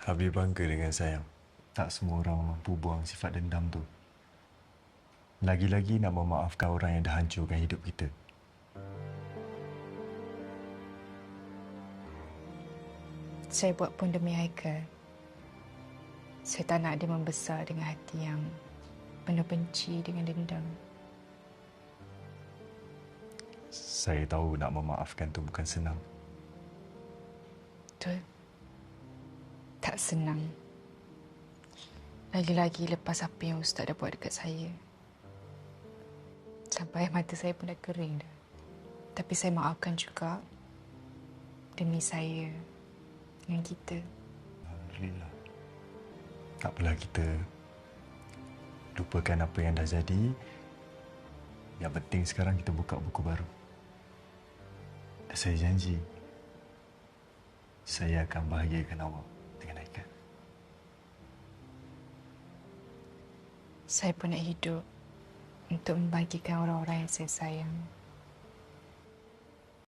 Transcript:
Habis bangga dengan sayang. Tak semua orang mampu buang sifat dendam tu. Lagi-lagi nak memaafkan orang yang dah hancurkan hidup kita. Saya buat pun demi Haikal. Saya tak nak dia membesar dengan hati yang penuh benci dengan dendam. Saya tahu nak memaafkan tu bukan senang. Betul? Tak senang. Lagi-lagi lepas apa yang Ustaz dah buat dekat saya. Sampai mata saya pun dah kering dah. Tapi saya maafkan juga. Demi saya dengan kita. Alhamdulillah. Tak apalah, kita lupakan apa yang dah jadi. Yang penting sekarang kita buka buku baru. Dan saya janji, saya akan bahagiakan awak dengan Haikal. Saya pun nak hidup untuk membahagikan orang-orang yang saya sayang.